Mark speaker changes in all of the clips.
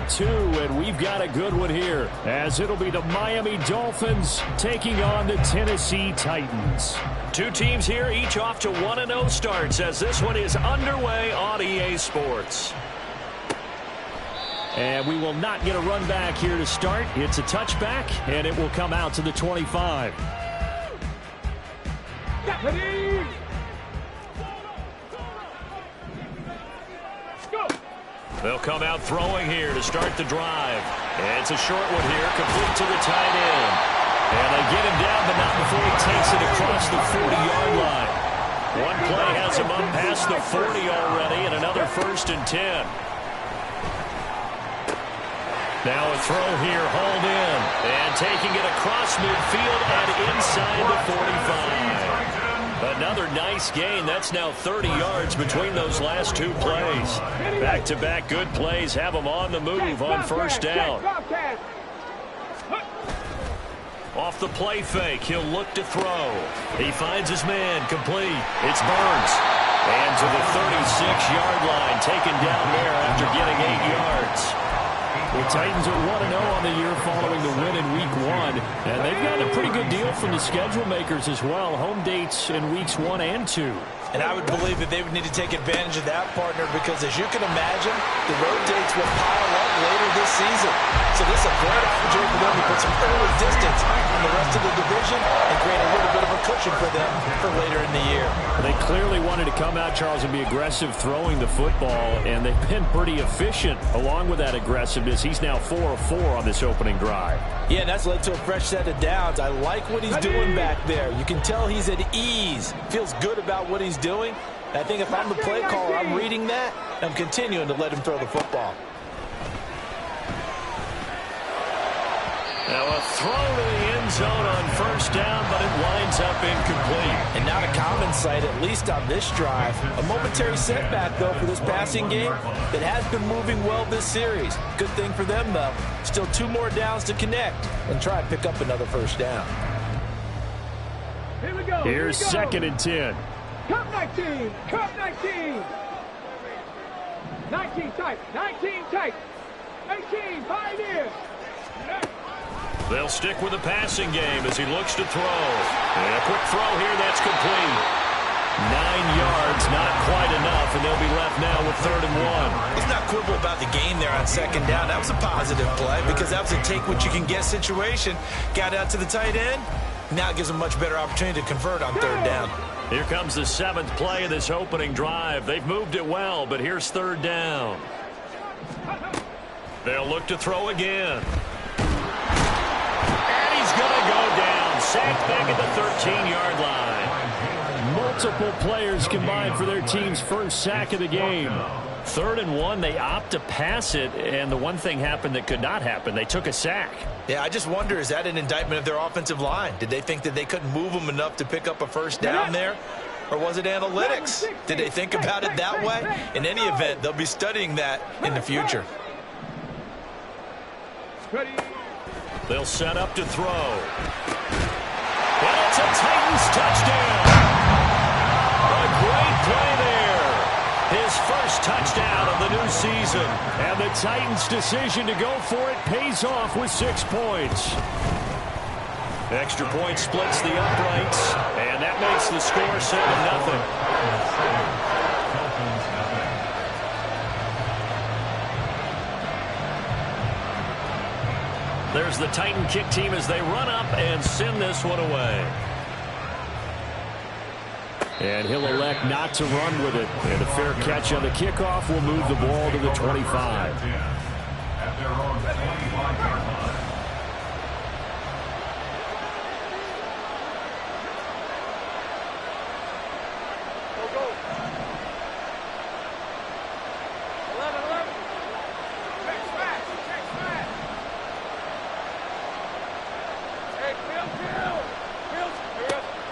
Speaker 1: week 2, and we've got a good one here, as it'll be the Miami Dolphins taking on the Tennessee Titans. Two teams here, each off to 1-0 starts, as this one is underway on EA Sports. And we will not get a run back here to start. It's a touchback, and it will come out to the 25. They'll come out throwing here to start the drive. And it's a short one here, complete to the tight end. And they get him down, but not before he takes it across the 40-yard line. One play has him up past the 40 already, and another 1st and 10. Now a throw here, hauled in, and taking it across midfield and inside the 45. Another nice gain. That's now 30 yards between those last two plays. Back-to-back good plays have them on the move on 1st down. Off the play fake, he'll look to throw. He finds his man, complete. It's Burns. And to the 36-yard line, taken down there after getting 8 yards. The Titans are 1-0 on the year following the win in Week 1. And they've gotten a pretty good deal from the schedule makers as well. Home dates in Weeks 1 and 2.
Speaker 2: And I would believe that they would need to take advantage of that, partner, because as you can imagine, the road dates will pile up later this season. So this is a great opportunity for them to put some early distance on the rest of the division and create a little bit of a cushion for them for later in the year.
Speaker 1: They clearly wanted to come out, Charles, and be aggressive throwing the football, and they've been pretty efficient along with that aggressiveness. He's now 4 of 4 on this opening drive.
Speaker 2: Yeah, and that's led to a fresh set of downs. I like what he's doing back there. You can tell he's at ease. Feels good about what he's doing. And I think if I'm the play caller, I'm reading that. I'm continuing to let him throw the football.
Speaker 1: Now a throw to the end zone on 1st down, but it winds up incomplete.
Speaker 2: And not a common sight, at least on this drive. A momentary setback, though, for this passing game that has been moving well this series. Good thing for them, though. Still 2 more downs to connect and try and pick up another 1st down.
Speaker 3: Here we go.
Speaker 1: Here's 2nd and 10.
Speaker 3: Cup 19. Cup 19. 19 tight. 19 tight. 18. Pioneers.
Speaker 1: They'll stick with the passing game as he looks to throw. And a quick throw here, that's complete. 9 yards, not quite enough, and they'll be left now with 3rd and 1.
Speaker 2: Let's not quibble about the gain there on 2nd down. That was a positive play because that was a take-what-you-can-get situation. Got out to the tight end. Now it gives them a much better opportunity to convert on 3rd down.
Speaker 1: Here comes the 7th play of this opening drive. They've moved it well, but here's 3rd down. They'll look to throw again. Going to go down, sacked back at the 13-yard line. Multiple players combined for their team's 1st sack of the game. 3rd and 1, they opt to pass it, and the one thing happened that could not happen. They took a sack.
Speaker 2: Yeah, I just wonder, is that an indictment of their offensive line? Did they think that they couldn't move them enough to pick up a 1st down there? Or was it analytics? Did they think about it that way? In any event, they'll be studying that in the future.
Speaker 3: Ready.
Speaker 1: They'll set up to throw. And it's a Titans touchdown. A great play there. His 1st touchdown of the new season. And the Titans' decision to go for it pays off with 6 points. Extra point splits the uprights. And that makes the score 7-0. There's the Titan kick team as they run up and send this one away. And he'll elect not to run with it. And a fair catch on the kickoff will move the ball to the 25.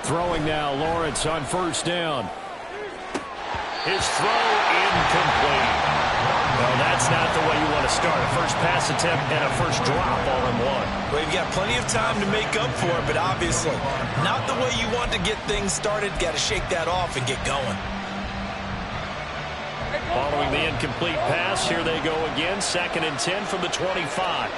Speaker 1: Throwing now, Lawrence on 1st down. His throw incomplete. Well, that's not the way you want to start. A 1st pass attempt and a 1st drop all in one.
Speaker 2: Well, you've got plenty of time to make up for it, but obviously not the way you want to get things started. Got to shake that off and get going.
Speaker 1: Following the incomplete pass, here they go again. 2nd and 10 from the 25.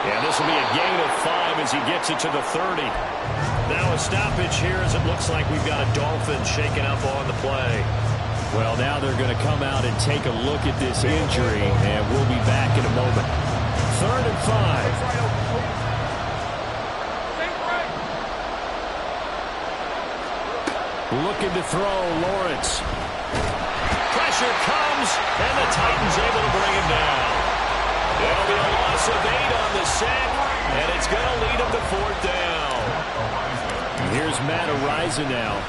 Speaker 1: And this will be a gain of 5 as he gets it to the 30. Now a stoppage here as it looks like we've got a Dolphin shaken up on the play.
Speaker 4: Well, now they're going to come out and take a look at this injury, and we'll be back in a moment. 3rd and 5. Looking to throw, Lawrence.
Speaker 1: Pressure comes, and the Titans able to bring him down. It'll be a loss of 8 on the set, and it's going to lead him to 4th down.
Speaker 4: Here's Matt Ariza now.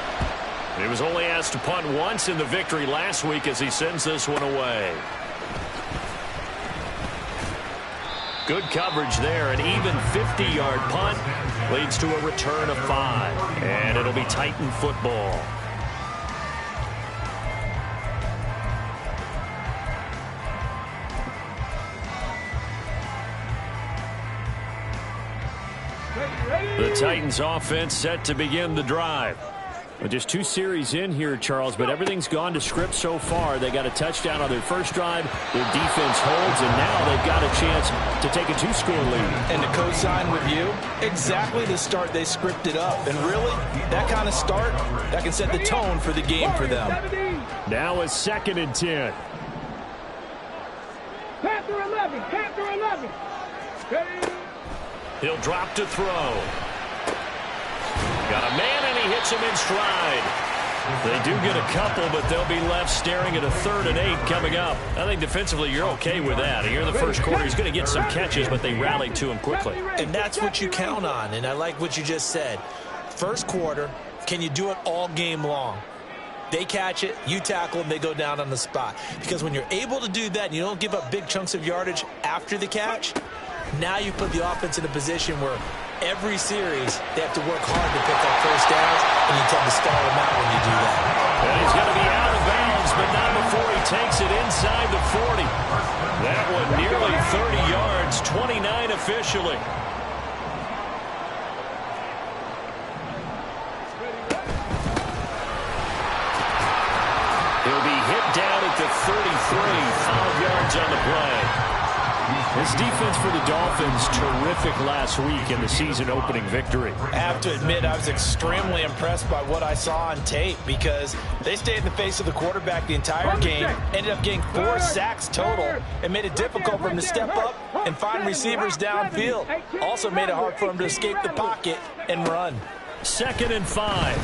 Speaker 1: He was only asked to punt once in the victory last week as he sends this one away. Good coverage there. An even 50-yard punt leads to a return of 5. And it'll be Titan football. The Titans offense set to begin the drive.
Speaker 4: Well, just 2 series in here, Charles, but everything's gone to script so far. They got a touchdown on their first drive. Their defense holds, and now they've got a chance to take a 2-score lead.
Speaker 2: And to co-sign with you, exactly the start they scripted up. And really, that kind of start, that can set the tone for the game for them.
Speaker 4: Now a 2nd and 10.
Speaker 3: Panther 11, Panther 11.
Speaker 1: He'll drop to throw. Got a man, and he hits him in stride. They do get a couple, but they'll be left staring at a 3rd and 8 coming up. I think defensively you're okay with that. Here in the first quarter, he's going to get some catches, but they rallied to him quickly.
Speaker 2: And that's what you count on, and I like what you just said. First quarter, can you do it all game long? They catch it, you tackle them, they go down on the spot. Because when you're able to do that and you don't give up big chunks of yardage after the catch, now you put the offense in a position where every series they have to work hard to pick up first downs, and you tend to stall them out when you do that.
Speaker 1: And he's going to be out of bounds, but not before he takes it inside the 40. That one nearly 30 yards, 29 officially. He'll be hit down at the 33, 5 yards on the play.
Speaker 4: This defense for the Dolphins, terrific last week in the season-opening victory.
Speaker 2: I have to admit, I was extremely impressed by what I saw on tape because they stayed in the face of the quarterback the entire game, ended up getting 4 sacks total, and made it difficult for him to step up and find receivers downfield. Also made it hard for him to escape the pocket and run.
Speaker 1: 2nd and 5.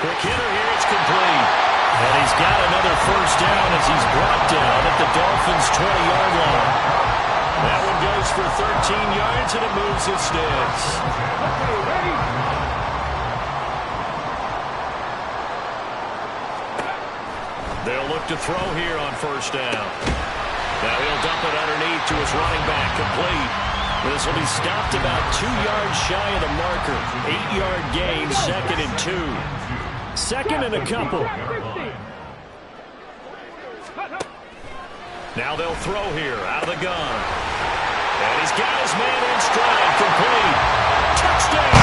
Speaker 1: Quick hitter here, it's complete. And he's got another first down as he's brought down at the Dolphins' 20-yard line. That one goes for 13 yards, and it moves his sticks. They'll look to throw here on first down. Now he'll dump it underneath to his running back, complete. This will be stopped about 2 yards shy of the marker. 8-yard gain, 2nd and 2.
Speaker 4: 2nd and a couple.
Speaker 1: Now they'll throw here out of the gun. And he's got his man in stride, complete. Touchdown!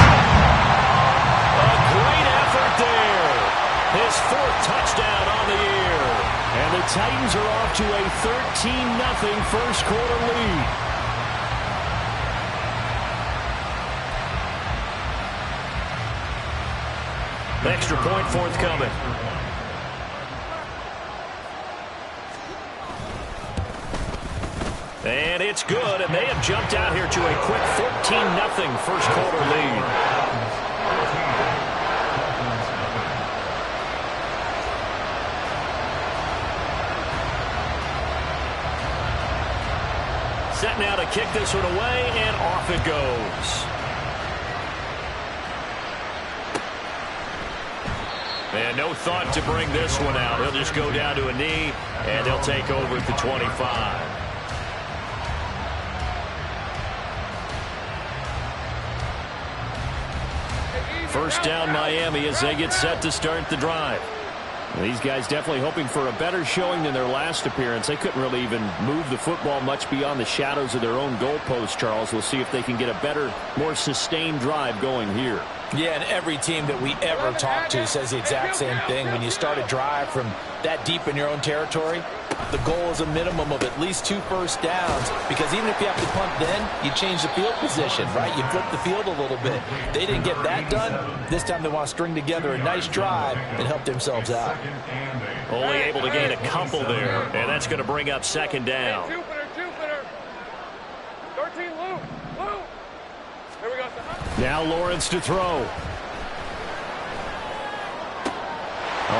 Speaker 1: A great effort there. His 4th touchdown on the year.
Speaker 4: And the Titans are off to a 13-0 first quarter lead.
Speaker 1: Extra point forthcoming. And it's good, and they have jumped out here to a quick 14-0 first quarter lead. Set now to kick this one away, and off it goes. And no thought to bring this one out. He'll just go down to a knee, and they'll take over at the 25. First down Miami as they get set to start the drive.
Speaker 4: These guys definitely hoping for a better showing than their last appearance. They couldn't really even move the football much beyond the shadows of their own goalpost, Charles. We'll see if they can get a better, more sustained drive going here.
Speaker 2: Yeah, and every team that we ever talk to says the exact same thing. When you start a drive from that deep in your own territory, the goal is a minimum of at least 2 first downs, because even if you have to punt then, you change the field position, right? You flip the field a little bit. They didn't get that done. This time they want to string together a nice drive and help themselves out.
Speaker 4: Only able to gain a couple there, and that's going to bring up second down.
Speaker 3: Jupiter. 13, Lou. Here we go, son.
Speaker 4: Now Lawrence to throw. All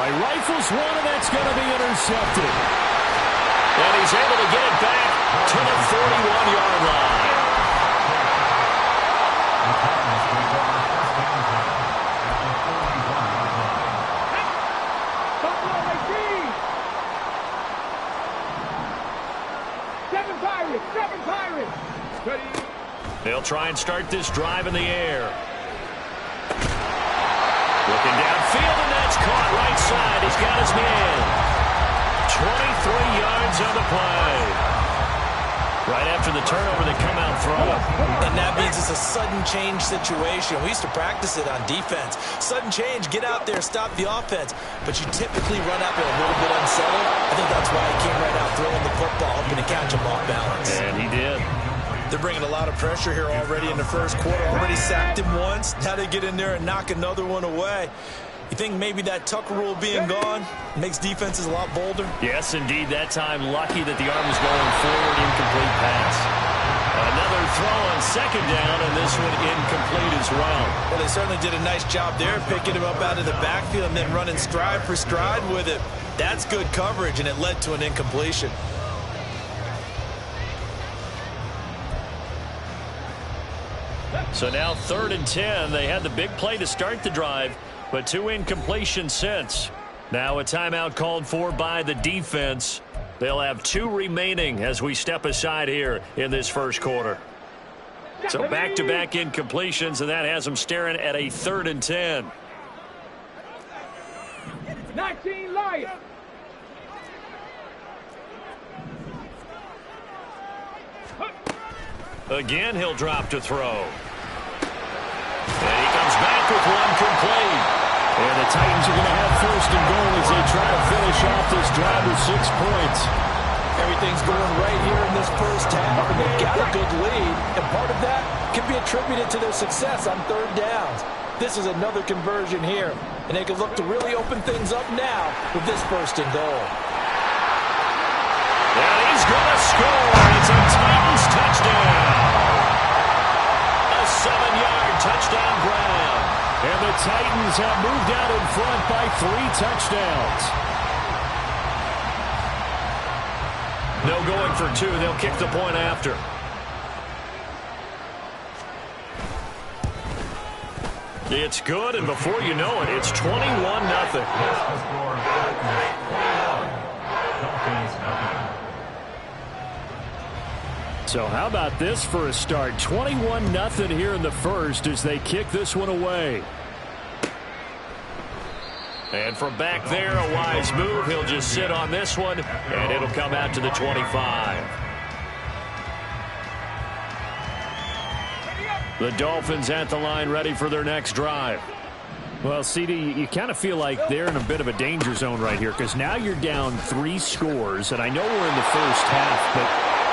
Speaker 4: right, rifles one, and that's going to be intercepted. And he's able to get it back to the 41-yard line.
Speaker 3: Seven Pirates.
Speaker 4: They'll try and start this drive in the air. Looking downfield, and that's caught right side. He's got his man. 23 yards on the play. Right after the turnover, they come out throwing.
Speaker 2: And that means it's a sudden change situation. We used to practice it on defense. Sudden change, get out there, stop the offense. But you typically run out there a little bit unsettled. I think that's why he came right out throwing the football, hoping to catch him off balance.
Speaker 4: And he did.
Speaker 2: They're bringing a lot of pressure here already in the first quarter. Already sacked him once. Now they get in there and knock another one away. You think maybe that Tucker rule being gone makes defenses a lot bolder?
Speaker 4: Yes, indeed. That time, lucky that the arm was going forward. Incomplete pass. Another throw on second down, and this one incomplete as well.
Speaker 2: Well, they certainly did a nice job there, picking him up out of the backfield and then running stride for stride with it. That's good coverage, and it led to an incompletion.
Speaker 4: So now 3rd and 10. They had the big play to start the drive, but 2 incompletions since. Now a timeout called for by the defense. They'll have 2 remaining as we step aside here in this first quarter. So back-to-back incompletions, and that has them staring at a 3rd and 10.
Speaker 3: 19 Lions.
Speaker 4: Again, he'll drop to throw. And he comes back with one complete. And the Titans are going to have 1st and goal as they try to finish off this drive with 6 points.
Speaker 2: Everything's going right here in this first half, and they've got a good lead. And part of that can be attributed to their success on 3rd downs. This is another conversion here, and they can look to really open things up now with this 1st and goal.
Speaker 4: And he's going to score. It's a Titans touchdown. A 7-yard touchdown grab. And the Titans have moved out in front by 3 touchdowns. No going for 2. They'll kick the point after. It's good, and before you know it, it's 21-0. So how about this for a start? 21-0 here in the first as they kick this one away. And from back there, a wise move. He'll just sit on this one, and it'll come out to the 25. The Dolphins at the line, ready for their next drive. Well, CD, you kind of feel like they're in a bit of a danger zone right here, because now you're down 3 scores, and I know we're in the first half, but...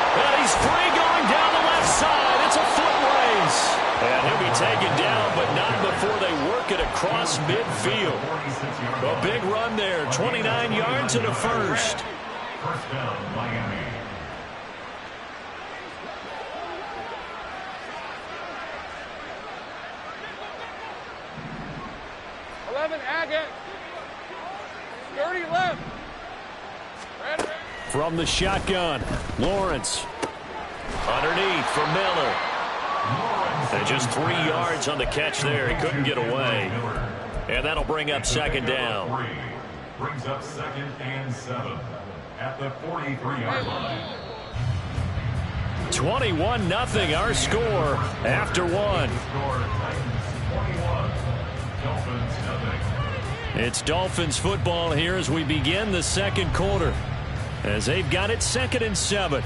Speaker 4: And he's free going down the left side. It's a foot race. And he'll be taken down, but not before they work it across midfield. A big run there. 29 yards and a first.
Speaker 5: First down, Miami.
Speaker 3: Agate. 30 left.
Speaker 4: From the shotgun, Lawrence. Underneath for Miller. And just 3 yards on the catch there. He couldn't get away. And that'll bring up second down.
Speaker 5: Brings up 2nd and 7 at the 43-yard line.
Speaker 4: 21-0 our score after 1. It's Dolphins football here as we begin the second quarter, as they've got it 2nd and 7.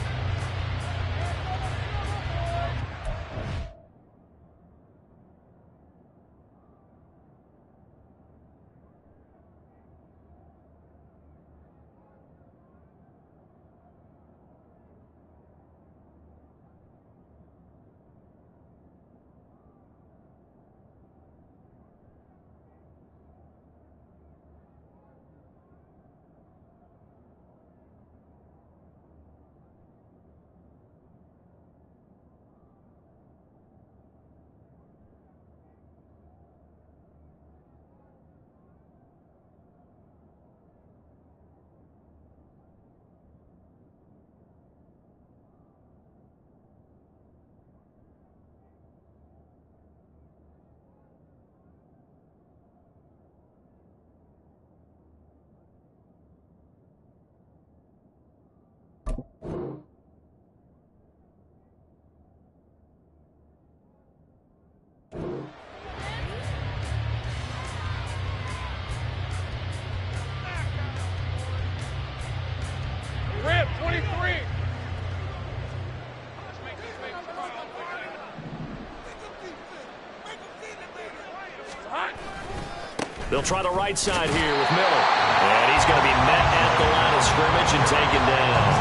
Speaker 1: They'll try the right side here with Miller. And he's going to be met at the line of scrimmage and taken down.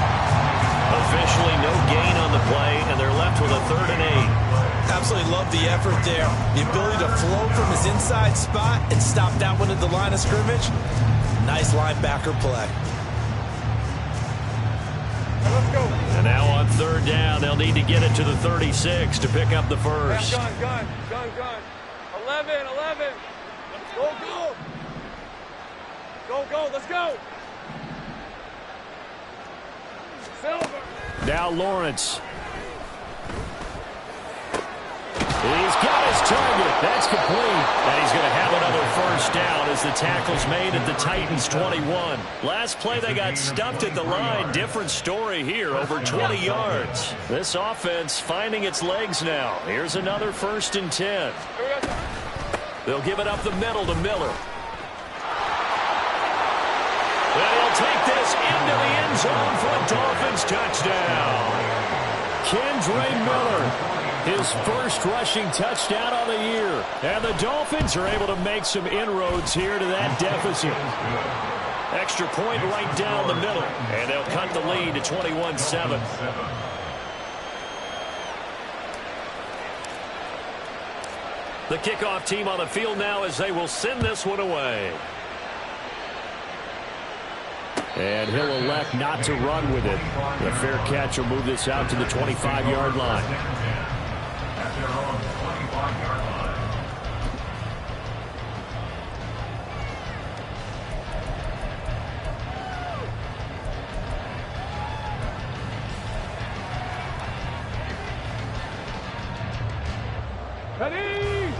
Speaker 1: Officially no gain on the play, and they're left with a 3rd and 8.
Speaker 2: Absolutely love the effort there. The ability to flow from his inside spot and stop that one at the line of scrimmage. Nice linebacker play.
Speaker 3: Let's go.
Speaker 1: And now on 3rd down, they'll need to get it to the 36 to pick up the first.
Speaker 3: Gun. 11. Go. Let's go. Silver.
Speaker 4: Now Lawrence. He's got his target. That's complete. And he's going to have another first down as the tackle's made at the Titans' 21. Last play, they got stuffed at the line. Different story here, over 20 yards. This offense finding its legs now. Here's another 1st and 10. They'll give it up the middle to Miller. And he'll take this into the end zone for a Dolphins touchdown. Kendre Miller. His first rushing touchdown of the year. And the Dolphins are able to make some inroads here to that deficit. Extra point right down the middle. And they'll cut the lead to 21-7. The kickoff team on the field now as they will send this one away. And he'll elect not to run with it. The fair catch will move this out to the 25-yard line.
Speaker 5: At their own 25-yard line.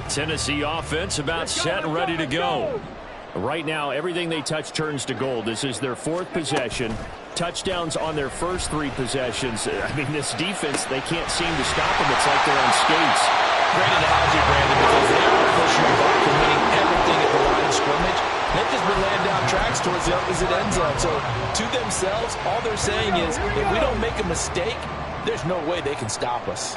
Speaker 4: Tennessee offense about set and ready to go. Right now, everything they touch turns to gold. This is their 4th possession. Touchdowns on their first 3 possessions. I mean, this defense, they can't seem to stop them. It's like they're on skates.
Speaker 2: Great analogy, Brandon, because they are pushing the ball from winning everything at the line of scrimmage. They've just been laying down tracks towards the opposite end zone. So, to themselves, all they're saying is, if we don't make a mistake, there's no way they can stop us.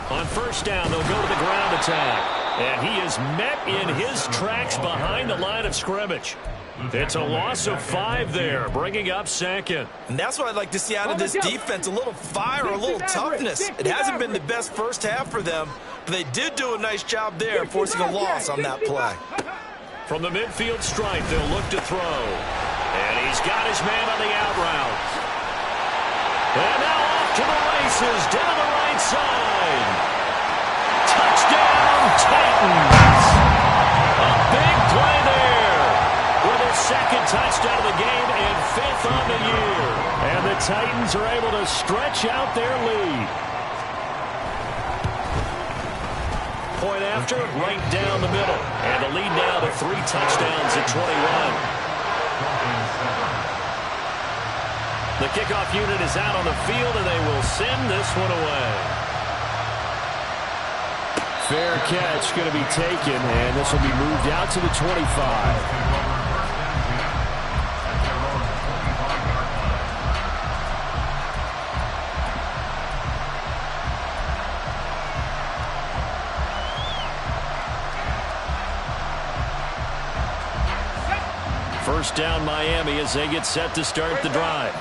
Speaker 1: On 1st down, they'll go to the ground attack. And he is met in his tracks behind the line of scrimmage. It's a loss of 5 there, bringing up 2nd.
Speaker 2: And that's what I'd like to see out of this defense, a little fire, a little toughness. It hasn't been the best first half for them, but they did do a nice job there, forcing a loss on that play.
Speaker 1: From the midfield stripe, they'll look to throw. And he's got his man on the out route. And now off to the races, down the right side. Touchdown, Titans! A big play there with his 2nd touchdown of the game and 5th on the year.
Speaker 4: And the Titans are able to stretch out their lead.
Speaker 1: Point after, right down the middle. And the lead now to 3 touchdowns at 21. The kickoff unit is out on the field, and they will send this one away.
Speaker 4: Fair catch going to be taken, and this will be moved out to the 25. First down Miami as they get set to start the drive.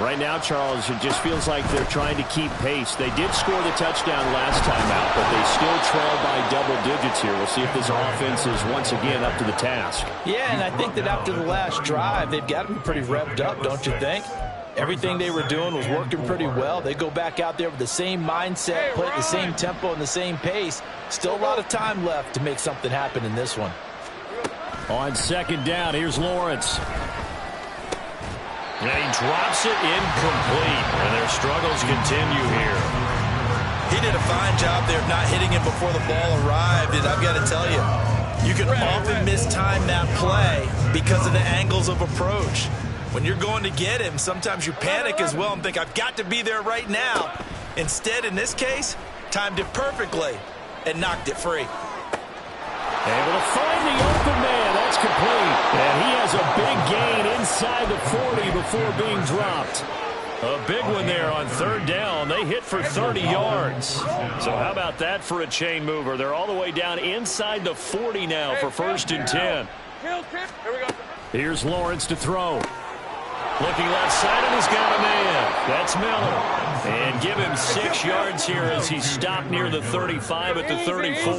Speaker 4: Right now, Charles, it just feels like they're trying to keep pace. They did score the touchdown last time out, but they still trail by double digits here. We'll see if this offense is once again up to the task.
Speaker 2: Yeah, and I think that after the last drive, they've got to be pretty revved up, don't you think? Everything they were doing was working pretty well. They go back out there with the same mindset, play at the same tempo and the same pace. Still a lot of time left to make something happen in this one.
Speaker 4: On 2nd down, here's Lawrence.
Speaker 1: And he drops it incomplete, and their struggles continue here.
Speaker 2: He did a fine job there of not hitting him before the ball arrived, and I've got to tell you, you can often mistime that play because of the angles of approach. When you're going to get him, sometimes you panic as well and think, I've got to be there right now. Instead, in this case, timed it perfectly and knocked it free.
Speaker 4: Able to find the open man. That's complete. And he has a big gain inside the 40 before being dropped. A big one there on third down. They hit for 30 yards. So how about that for a chain mover? They're all the way down inside the 40 now for 1st and 10.
Speaker 3: Here we go.
Speaker 4: Here's Lawrence to throw. Looking left side, and he's got a man. That's Miller. And give him 6 yards here as he's stopped near the 35 at the 34.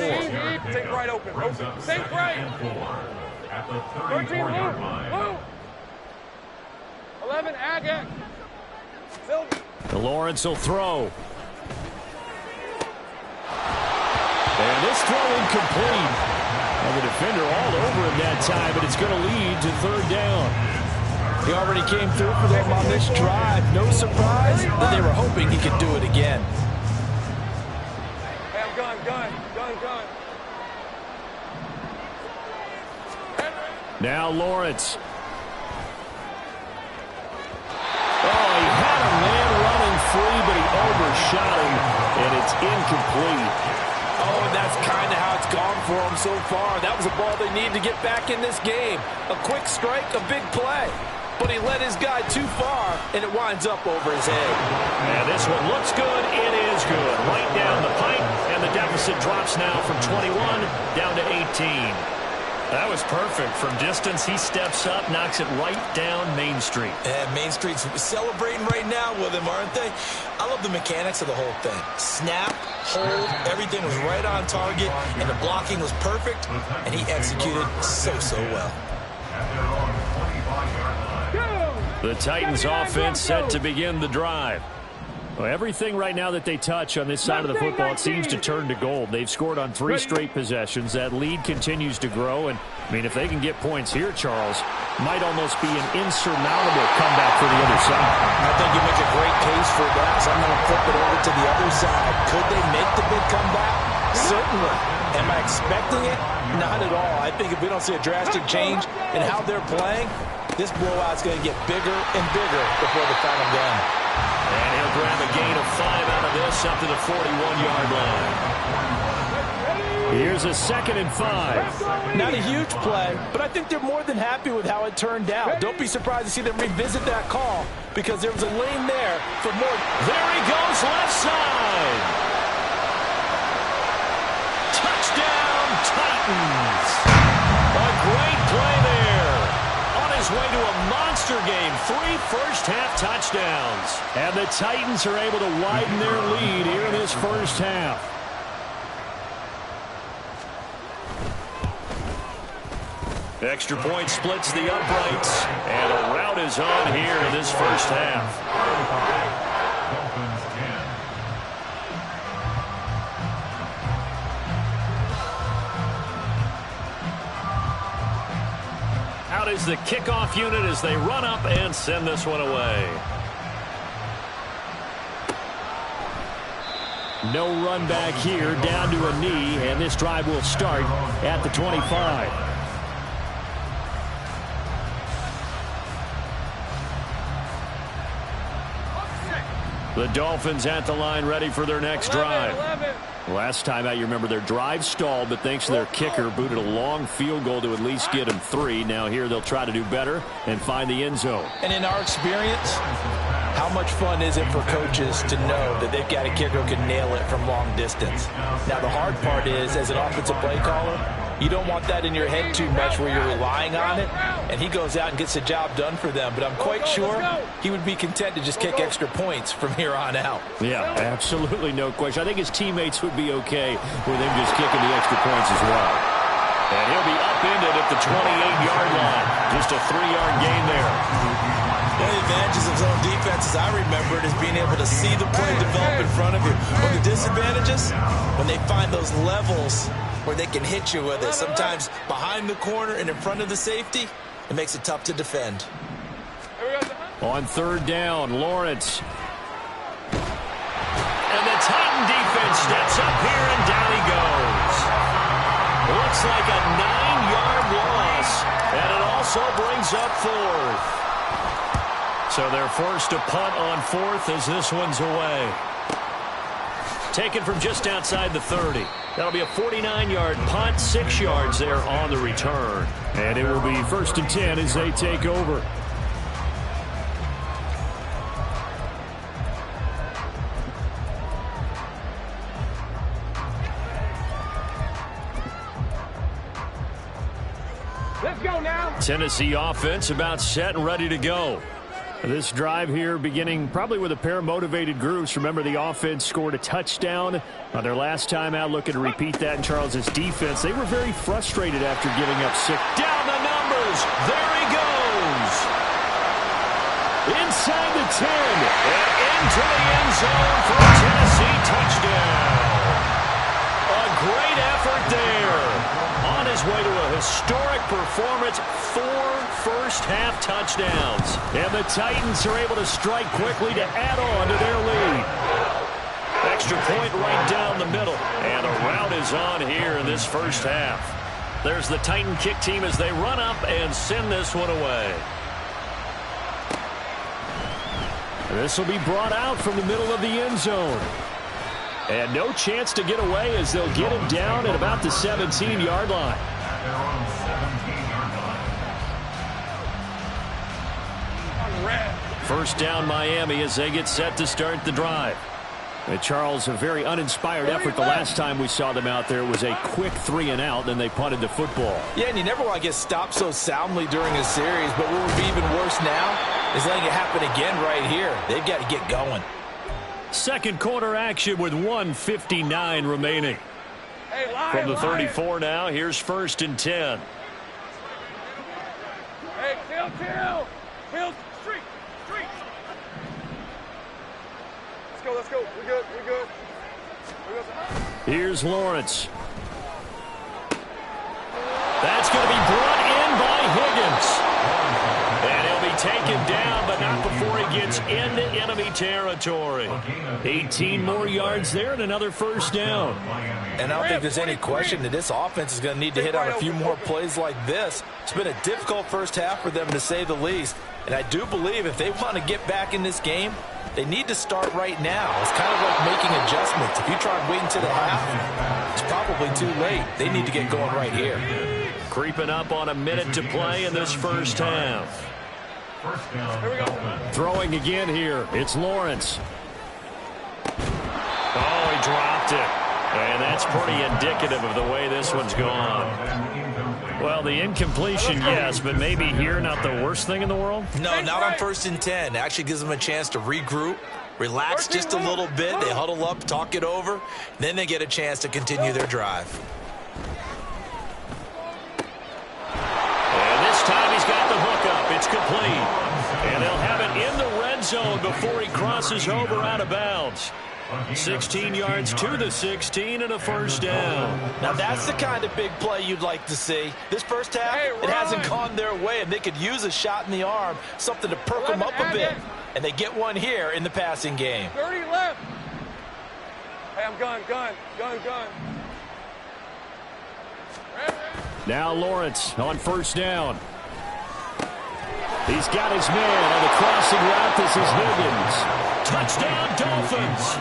Speaker 3: Think right open. Think right.
Speaker 5: At the
Speaker 3: 34-yard
Speaker 5: line.
Speaker 3: Move. 11, Agate.
Speaker 4: Lawrence will throw. And this throw incomplete. And the defender all over him that time, but it's going to lead to 3rd down.
Speaker 2: He already came through for them on this drive. No surprise that they were hoping he could do it again.
Speaker 3: Hey, I'm gun.
Speaker 4: Now Lawrence. Oh, he had a man running free, but he overshot him, and it's incomplete.
Speaker 2: Oh, and that's kind of how it's gone for him so far. That was a ball they need to get back in this game. A quick strike, a big play. But he led his guy too far, and it winds up over his head.
Speaker 4: And this one looks good. It is good. Right down the pipe, and the deficit drops now from 21 down to 18. That was perfect. From distance, he steps up, knocks it right down Main Street.
Speaker 2: And Main Street's celebrating right now with him, aren't they? I love the mechanics of the whole thing. Snap, hold, everything was right on target, and the blocking was perfect, and he executed so well.
Speaker 4: The Titans offense set to begin the drive. Well, everything right now that they touch on this side of the football, it seems to turn to gold. They've scored on 3 straight possessions. That lead continues to grow. And, I mean, if they can get points here, Charles, might almost be an insurmountable comeback for the other side.
Speaker 2: I think you make a great case for that. So I'm going to flip it over to the other side. Could they make the big comeback? Certainly. Am I expecting it? Not at all. I think if we don't see a drastic change in how they're playing, this blowout's going to get bigger and bigger before the final gun.
Speaker 4: And he'll grab a gain of 5 out of this up to the 41-yard line. Here's a 2nd and 5.
Speaker 2: Not a huge play, but I think they're more than happy with how it turned out. Don't be surprised to see them revisit that call because there was a lane there for more.
Speaker 4: There he goes, left side. Touchdown, Titans. A great play there. On his way to a monster game, 3 first-half touchdowns. And the Titans are able to widen their lead here in this first half. Extra point splits the uprights, and a rout is on here in this first half.
Speaker 5: Dolphins 10.
Speaker 4: Out is the kickoff unit as they run up and send this one away. No run back here, down to a knee, and this drive will start at the 25. The Dolphins at the line ready for their next drive.
Speaker 3: 11.
Speaker 4: Last time out, you remember their drive stalled, but thanks to their kicker, booted a long field goal to at least get them 3. Now here they'll try to do better and find the end zone.
Speaker 2: And in our experience, how much fun is it for coaches to know that they've got a kicker who can nail it from long distance? Now the hard part is, as an offensive play caller, you don't want that in your head too much where you're relying on it, and he goes out and gets the job done for them. But I'm quite sure he would be content to just kick extra points from here on out.
Speaker 4: Yeah, absolutely no question. I think his teammates would be okay with him just kicking the extra points as well. And he'll be upended at the 28-yard line. Just a 3-yard gain there.
Speaker 2: One of the advantages of zone defense, as I remember it, is being able to see the play develop in front of you. One of the disadvantages, when they find those levels where they can hit you with it, sometimes behind the corner and in front of the safety, it makes it tough to defend.
Speaker 4: On 3rd down, Lawrence. And the Titan defense steps up here, and down he goes. Looks like a 9-yard loss, and it also brings up 4th. So they're forced to punt on 4th as this one's away. Taken from just outside the 30. That'll be a 49-yard punt, 6 yards there on the return. And it will be 1st and 10 as they take over.
Speaker 3: Let's go now.
Speaker 4: Tennessee offense about set and ready to go. This drive here beginning probably with a pair of motivated groups. Remember, the offense scored a touchdown on their last time out, looking to repeat that in Charles's defense. They were very frustrated after giving up 6.
Speaker 1: Down the numbers. There he goes.
Speaker 4: Inside the 10.
Speaker 1: And into the end zone for a Tennessee touchdown. A great effort there. On his way to a historic performance, 4 first-half touchdowns.
Speaker 4: And the Titans are able to strike quickly to add on to their lead.
Speaker 1: Extra point right down the middle. And a rout is on here in this first half. There's the Titan kick team as they run up and send this one away.
Speaker 4: This will be brought out from the middle of the end zone. And no chance to get away as they'll get him down at about the 17-yard line.
Speaker 1: First down Miami as they get set to start the drive.
Speaker 4: And Charles, a very uninspired effort the last time we saw them out there. It was a quick 3-and-out, then they punted the football.
Speaker 2: Yeah, and you never want to get stopped so soundly during a series, but what would be even worse now is letting it happen again right here. They've got to get going.
Speaker 4: Second quarter action with 1:59 remaining.
Speaker 3: Hey, lion,
Speaker 1: From the
Speaker 3: lion.
Speaker 1: 34 now, here's 1st and 10.
Speaker 3: Hey, Till. Street. Let's go. We good.
Speaker 4: Here's Lawrence.
Speaker 1: That's going to be brought in by Higgins. And he'll be taken down, but not before he gets into enemy territory.
Speaker 4: 18 more yards there and another first down.
Speaker 2: And I don't think there's any question that this offense is going to need to hit on a few more plays like this. It's been a difficult first half for them, to say the least. And I do believe if they want to get back in this game, they need to start right now. It's kind of like making adjustments. If you try and wait until the half, it's probably too late. They need to get going right here.
Speaker 1: Creeping up on a minute to play in this first half.
Speaker 3: Here we go.
Speaker 4: Throwing again here. It's Lawrence.
Speaker 1: Oh, he dropped it. And that's pretty indicative of the way this one's gone.
Speaker 4: Well, the incompletion, yes, but maybe here not the worst thing in the world?
Speaker 2: No, not on 1st and 10. It actually gives them a chance to regroup, relax just a little bit. They huddle up, talk it over. Then they get a chance to continue their drive.
Speaker 1: And this time he's got the hook up. It's complete. And they'll have it in the red zone before he crosses over out of bounds. 16 yards to the 16 and a first down.
Speaker 2: Now that's the kind of big play you'd like to see. This first half, it hasn't gone their way, and they could use a shot in the arm, something to perk them up a bit. And they get one here in the passing game.
Speaker 3: 30 left. Hey, I'm gun.
Speaker 4: Now Lawrence on first down. He's got his man on the crossing route. This is Higgins.
Speaker 1: Touchdown, Dolphins.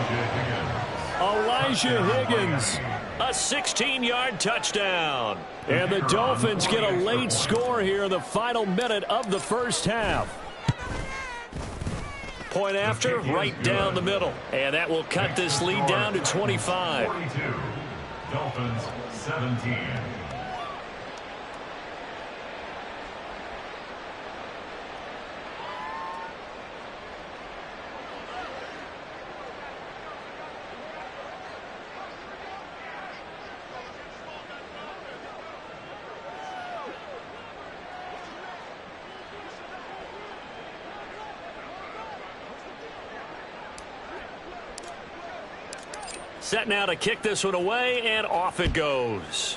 Speaker 4: Elijah Higgins.
Speaker 1: A 16-yard touchdown.
Speaker 4: And the Dolphins get a late score here in the final minute of the first half.
Speaker 1: Point after, right down the middle. And that will cut this lead down to 25.
Speaker 5: 42. Dolphins 17.
Speaker 1: Set now to kick this one away, and off it goes.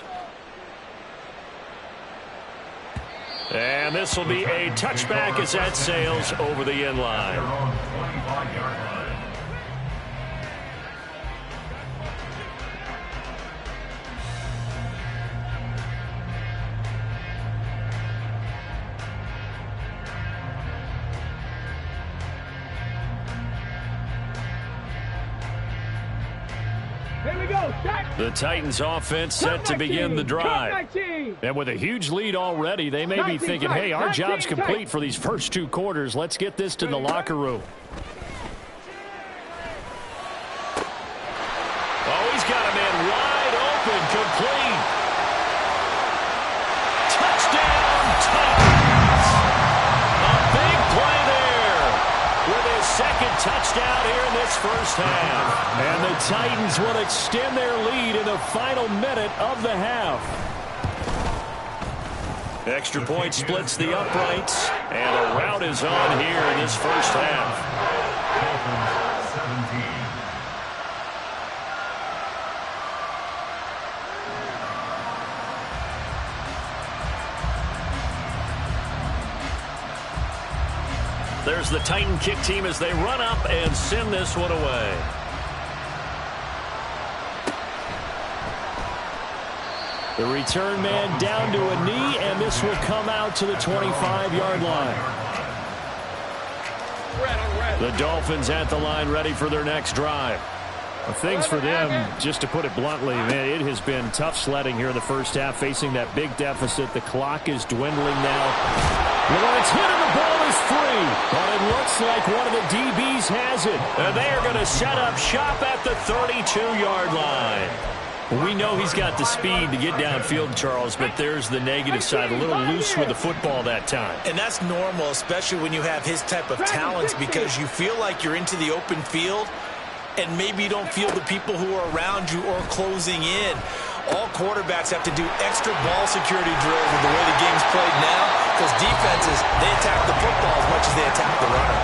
Speaker 1: And this will be a touchback as that sails over the end line.
Speaker 5: 25-yard line.
Speaker 3: Here we go.
Speaker 4: The Titans offense set to begin the drive. And with a huge lead already, they may be thinking, hey, our job's complete for these first 2 quarters. Let's get this to the locker room.
Speaker 1: Oh, he's got a man wide open, complete. Touchdown, first half.
Speaker 4: And the Titans will extend their lead in the final minute of the half.
Speaker 1: Extra point splits the uprights, and a rout is on here in this first half.
Speaker 5: Dolphins 17.
Speaker 1: There's the Titan kick team as they run up and send this one away.
Speaker 4: The return man down to a knee, and this will come out to the 25-yard line. The Dolphins at the line ready for their next drive. Well, things for them, just to put it bluntly, man, it has been tough sledding here in the first half, facing that big deficit. The clock is dwindling now. Lawrence hit and the ball is free, but it looks like one of the DBs has it.
Speaker 1: And they are going to set up shop at the 32-yard line.
Speaker 4: We know he's got the speed to get downfield, Charles, but there's the negative side. A little loose with the football that time.
Speaker 2: And that's normal, especially when you have his type of talents, because you feel like you're into the open field and maybe you don't feel the people who are around you or closing in. All quarterbacks have to do extra ball security drills with the way the game's played now, because defenses, they attack the football as much as they attack the runner.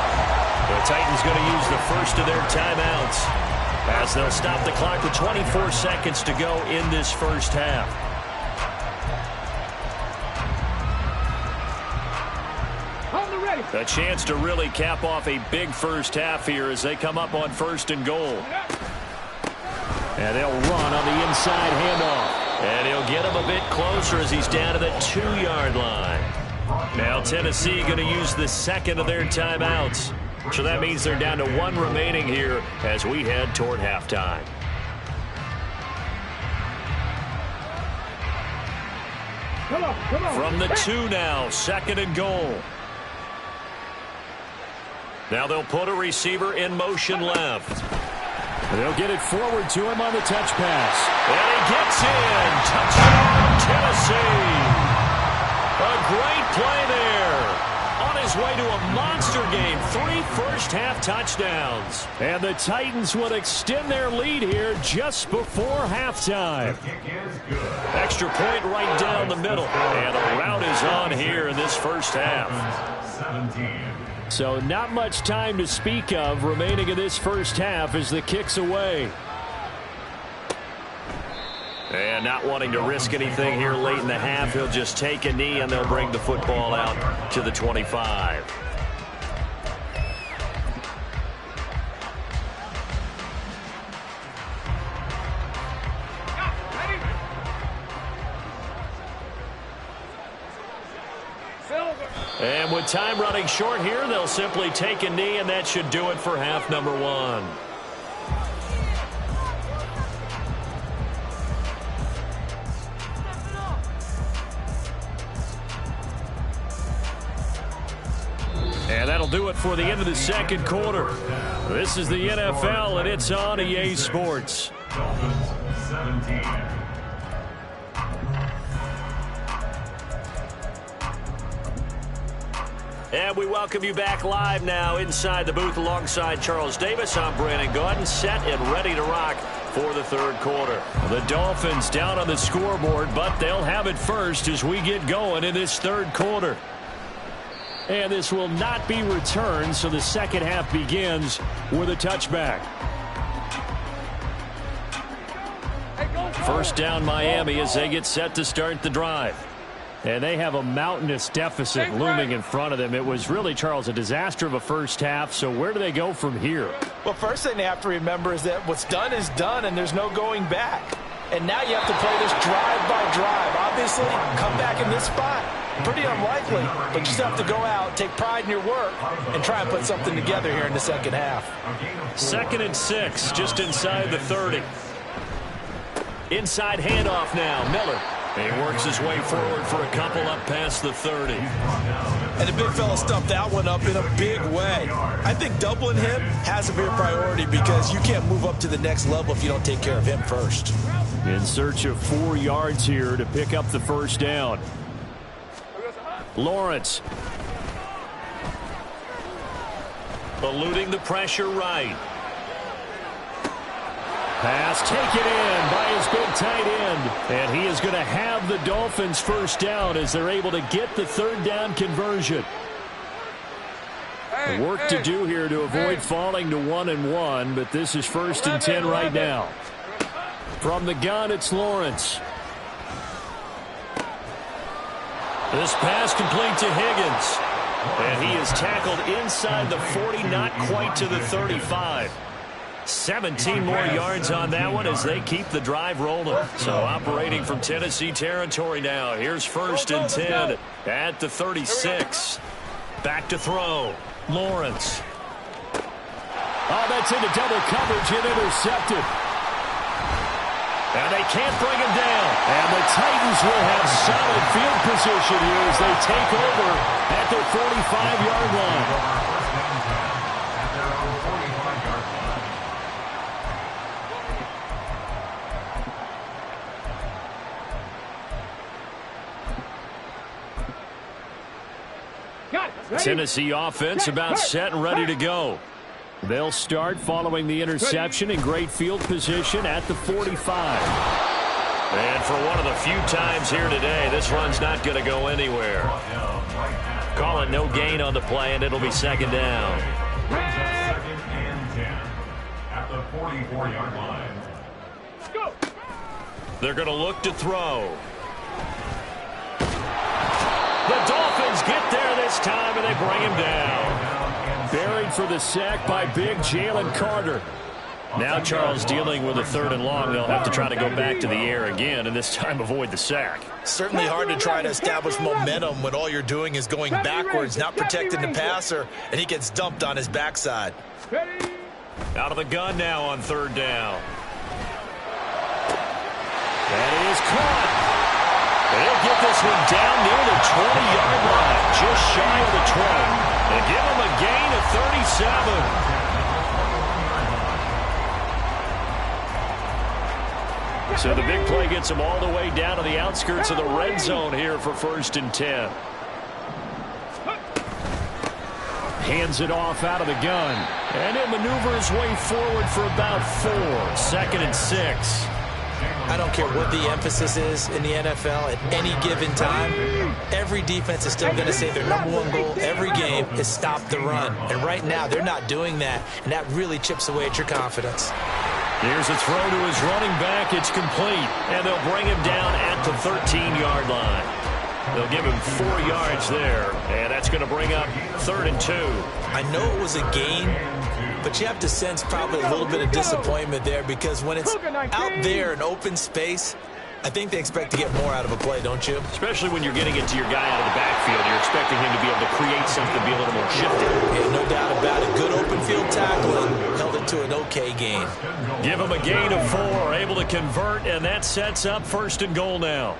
Speaker 1: The Titans going to use the first of their timeouts as they'll stop the clock with 24 seconds to go in this first half. A chance to really cap off a big first half here as they come up on 1st and goal.
Speaker 4: And they'll run on the inside handoff.
Speaker 1: And he'll get him a bit closer as he's down to the 2-yard line. Now Tennessee going to use the second of their timeouts. So that means they're down to 1 remaining here as we head toward halftime. From the 2 now, 2nd and goal. Now they'll put a receiver in motion left.
Speaker 4: They'll get it forward to him on the touch pass.
Speaker 1: And he gets in. Touchdown, Tennessee. A great play there. On his way to a monster game. 3 first-half touchdowns.
Speaker 4: And the Titans will extend their lead here just before halftime.
Speaker 1: Extra point right down the middle. And a rout is on here in this first half.
Speaker 5: 17.
Speaker 4: So not much time to speak of remaining in this first half as the kick's away.
Speaker 1: And not wanting to risk anything here late in the half, he'll just take a knee and they'll bring the football out to the 25. And with time running short here, they'll simply take a knee, and that should do it for half number 1. And that'll do it for the end of the second quarter. This is the NFL, and it's on EA Sports.
Speaker 5: Dolphins 17.
Speaker 1: And we welcome you back live now inside the booth alongside Charles Davis. I'm Brandon Gaudin, set and ready to rock for the third quarter.
Speaker 4: The Dolphins down on the scoreboard, but they'll have it first as we get going in this third quarter. And this will not be returned, so the second half begins with a touchback. First down Miami as they get set to start the drive. And they have a mountainous deficit looming in front of them. It was really, Charles, a disaster of a first half. So where do they go from here?
Speaker 2: Well, first thing they have to remember is that what's done is done, and there's no going back. And now you have to play this drive by drive. Obviously, come back in this spot. Pretty unlikely, but you just have to go out, take pride in your work, and try and put something together here in the second half.
Speaker 1: 2nd and 6, just inside the 30. Inside handoff now, Miller. He works his way forward for a couple up past the 30.
Speaker 2: And the big fella stuffed that one up in a big way. I think doubling him has to be a priority because you can't move up to the next level if you don't take care of him first.
Speaker 4: In search of 4 yards here to pick up the first down. Lawrence.
Speaker 1: Eluding the pressure right.
Speaker 4: Pass taken in by his big tight end. And he is going to have the Dolphins first down as they're able to get the third down conversion. Work to do here to avoid falling to 1-1, but this is 1st and 10 right now. From the gun, it's Lawrence. This pass complete to Higgins. And he is tackled inside the 40, not quite to the 35. 17 more yards on that one as they keep the drive rolling. So operating from Tennessee territory now. Here's 1st and 10 at the 36. Back to throw. Lawrence. Oh, that's into double coverage and intercepted. And they can't bring him down. And the Titans will have solid field position here as they take over at their 45-yard line. Tennessee offense about set and ready to go. They'll start following the interception in great field position at the 45. And for one of the few times here today, this run's not going to go anywhere. Call it no gain on the play, and it'll be 2nd down.
Speaker 5: 2nd and 10 at the 44-yard line.
Speaker 1: They're going to look to throw. The Dolphins get there this time, and they bring him down.
Speaker 4: Buried for the sack by big Jalen Carter. Now Charles dealing with a 3rd and long. They'll have to try to go back to the air again, and this time avoid the sack.
Speaker 2: Certainly hard to try to establish momentum when all you're doing is going backwards, not protecting the passer, and he gets dumped on his backside.
Speaker 1: Out of the gun now on 3rd down.
Speaker 4: That is caught.
Speaker 1: They'll get this one down near the 20-yard line, just shy of the 20. They give him a gain of 37. So the big play gets him all the way down to the outskirts of the red zone here for 1st and 10. Hands it off out of the gun. And he'll maneuver his way forward for about 4. 2nd and 6.
Speaker 2: I don't care what the emphasis is in the NFL at any given time. Every defense is still going to say their #1 goal every game is stop the run. And right now, they're not doing that, and that really chips away at your confidence.
Speaker 1: Here's a throw to his running back. It's complete, and they'll bring him down at the 13-yard line. They'll give him 4 yards there, and that's going to bring up 3rd and 2.
Speaker 2: I know it was a gain, but you have to sense probably a little bit of disappointment there because when it's out there in open space, I think they expect to get more out of a play, don't you?
Speaker 1: Especially when you're getting it to your guy out of the backfield. You're expecting him to be able to create something, be a little more shifty.
Speaker 2: Yeah, no doubt about it. Good open field tackling. Held it to an okay gain.
Speaker 1: Give him a gain of 4. Able to convert, and that sets up 1st and goal now.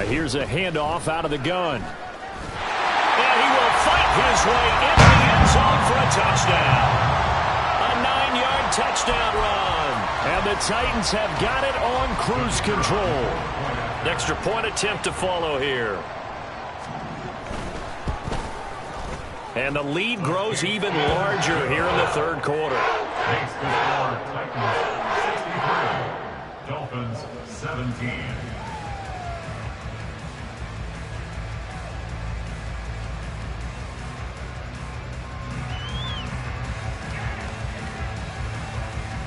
Speaker 4: Here's a handoff out of the gun.
Speaker 1: And he will fight his way into the end zone for a touchdown. A 9-yard touchdown run.
Speaker 4: And the Titans have got it on cruise control.
Speaker 1: Extra point attempt to follow here. And the lead grows even larger here in the 3rd quarter.
Speaker 5: Makes the score Titans 63, Dolphins 17.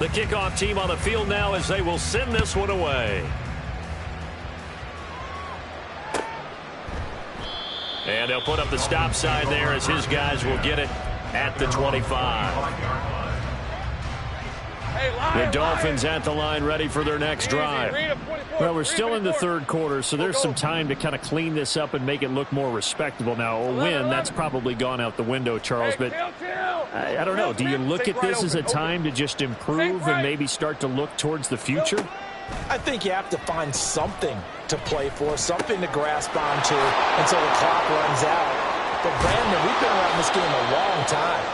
Speaker 1: The kickoff team on the field now as they will send this one away. And they'll put up the stop sign there as his guys will get it at the 25.
Speaker 4: The Dolphins at the line ready for their next drive. Well, we're still in the 3rd quarter, so there's some time to kind of clean this up and make it look more respectable. Now, a win, that's probably gone out the window, Charles, but I don't know. Do you look at this as a time to just improve and maybe start to look towards the future?
Speaker 2: I think you have to find something to play for, something to grasp onto until the clock runs out. But, Brandon, we've been around this game a long time.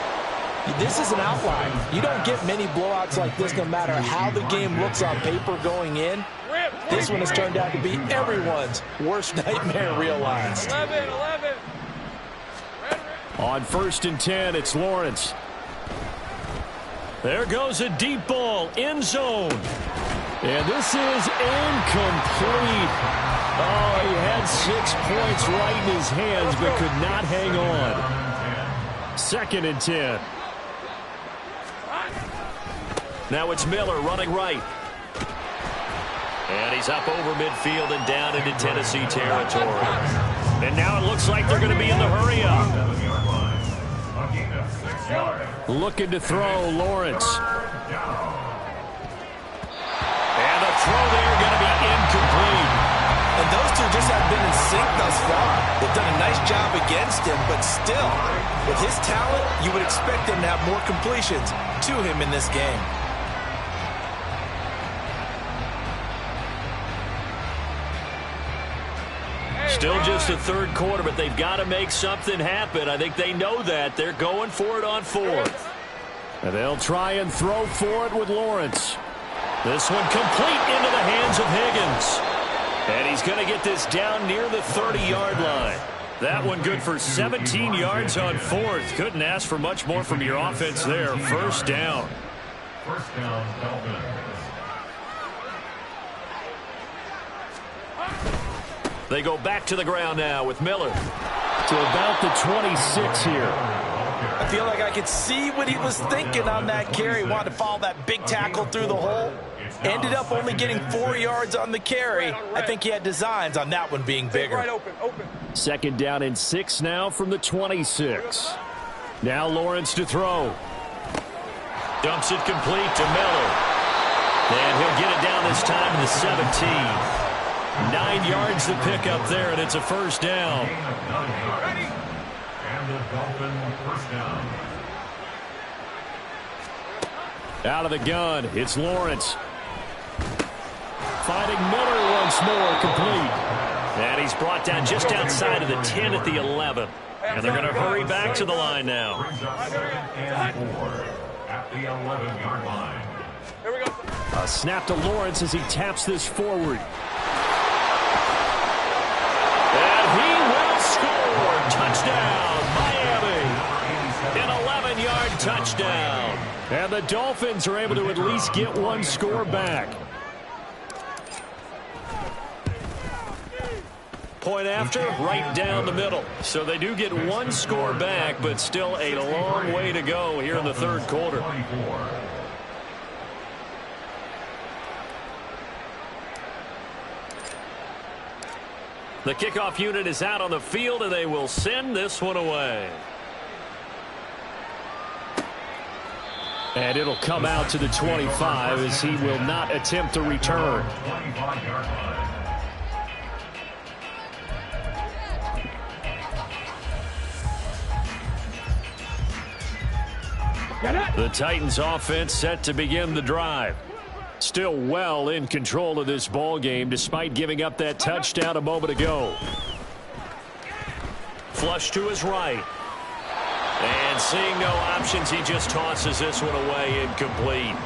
Speaker 2: This is an outlier. You don't get many blowouts like this no matter how the game looks on paper going in. This one has turned out to be everyone's worst nightmare realized.
Speaker 3: 11.
Speaker 4: On 1st and 10, it's Lawrence. There goes a deep ball, end zone. And this is incomplete. Oh, he had 6 points right in his hands, but could not hang on. 2nd and 10.
Speaker 1: Now it's Miller running right. And he's up over midfield and down into Tennessee territory.
Speaker 4: And now it looks like they're going to be in the hurry-up. Looking to throw, Lawrence.
Speaker 1: And the throw there going to be incomplete.
Speaker 2: And those two just have been in sync thus far. They've done a nice job against him, but still, with his talent, you would expect him to have more completions to him in this game.
Speaker 1: Still just the 3rd quarter, but they've got to make something happen. I think they know that. They're going for it on 4th.
Speaker 4: And they'll try and throw for it with Lawrence. This one complete into the hands of Higgins. And he's going to get this down near the 30-yard line. That one good for 17 yards on 4th. Couldn't ask for much more from your offense there. 1st down.
Speaker 5: 1st down, Dolphins.
Speaker 1: They go back to the ground now with Miller.
Speaker 4: To about the 26 here.
Speaker 2: I feel like I could see what he was thinking on that carry. Wanted to follow that big tackle through the hole. Ended up only getting 4 yards on the carry. I think he had designs on that one being bigger.
Speaker 4: 2nd down and 6 now from the 26. Now Lawrence to throw.
Speaker 1: Dumps it complete to Miller. And he'll get it down this time to the 17. 9 yards to pick up there, and it's a 1st down.
Speaker 5: And the Dolphin 1st down.
Speaker 4: Out of the gun, it's Lawrence. Finding Miller once more, complete.
Speaker 1: And he's brought down just outside of the 10 at the 11. And they're going to hurry back to the line now.
Speaker 5: Brings up 2nd and 4 at the 11-yard line.
Speaker 3: Here we go.
Speaker 4: A snap to Lawrence as he taps this forward.
Speaker 1: And he will score. Touchdown, Miami. An 11-yard touchdown.
Speaker 4: And the Dolphins are able to at least get one score back.
Speaker 1: Point after, right down the middle. So they do get one score back, but still a long way to go here in the 3rd quarter. The kickoff unit is out on the field, and they will send this one away.
Speaker 4: And it'll come out to the 25 as he will not attempt to return.
Speaker 5: 25-yard line.
Speaker 4: The Titans offense set to begin the drive. Still well in control of this ball game despite giving up that touchdown a moment ago.
Speaker 1: Flush to his right. And seeing no options, he just tosses this one away incomplete.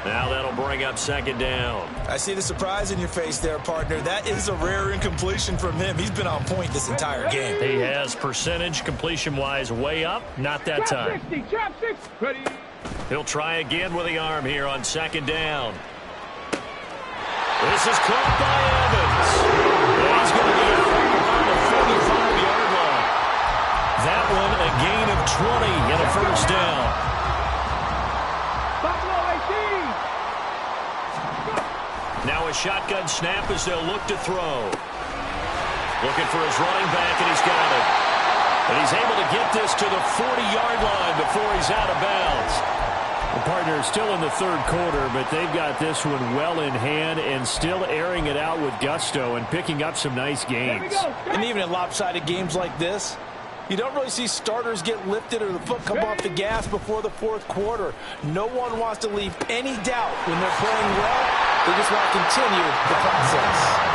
Speaker 1: Now that'll bring up 2nd down.
Speaker 2: I see the surprise in your face there, partner. That is a rare incompletion from him. He's been on point this entire game.
Speaker 4: He has percentage completion-wise way up. Not that time.
Speaker 3: Trap 60. Ready.
Speaker 1: He'll try again with the arm here on 2nd down. This is caught by Evans. And he's going to be out around the 45-yard line. That one a gain of 20 and a 1st down.
Speaker 3: Buffalo 18.
Speaker 1: Now a shotgun snap as they'll look to throw. Looking for his running back, and he's got it. And he's able to get this to the 40-yard line before he's out of bounds.
Speaker 4: The partner is still in the 3rd quarter, but they've got this one well in hand and still airing it out with gusto and picking up some nice gains.
Speaker 2: And even in lopsided games like this, you don't really see starters get lifted or the foot come off the gas before the 4th quarter. No one wants to leave any doubt when they're playing well. They just want to continue the process.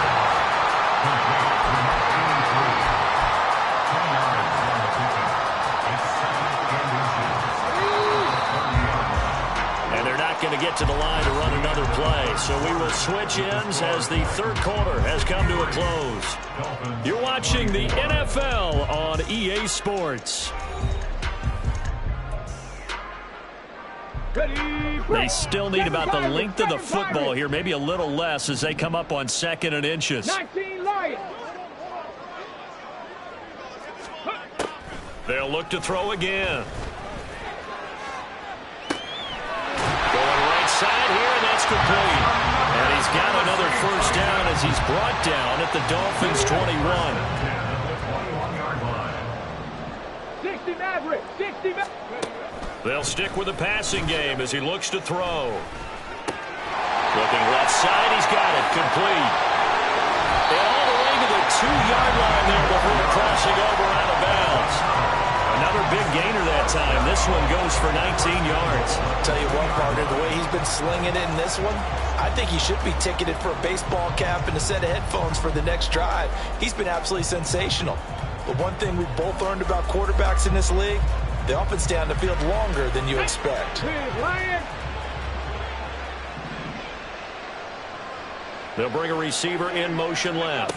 Speaker 1: Going to get to the line to run another play. So we will switch ends as the 3rd quarter has come to a close. You're watching the NFL on EA Sports.
Speaker 4: They still need about the length of the football here, maybe a little less as they come up on 2nd and inches.
Speaker 3: 19 Lions.
Speaker 1: They'll look to throw again. Going right side here, and that's complete. And he's got another first down as he's brought down at the Dolphins' 21.
Speaker 3: 60 Maverick. 60 Maverick.
Speaker 1: They'll stick with the passing game as he looks to throw. Looking left side, he's got it, complete. And all the way to the 2-yard line there before crossing over out of bounds. Another big gainer that time. This one goes for 19 yards.
Speaker 2: Tell you what, partner, the way he's been slinging it in this one, I think he should be ticketed for a baseball cap and a set of headphones for the next drive. He's been absolutely sensational. But one thing we've both learned about quarterbacks in this league, they often stay on the field longer than you expect.
Speaker 1: They'll bring a receiver in motion left.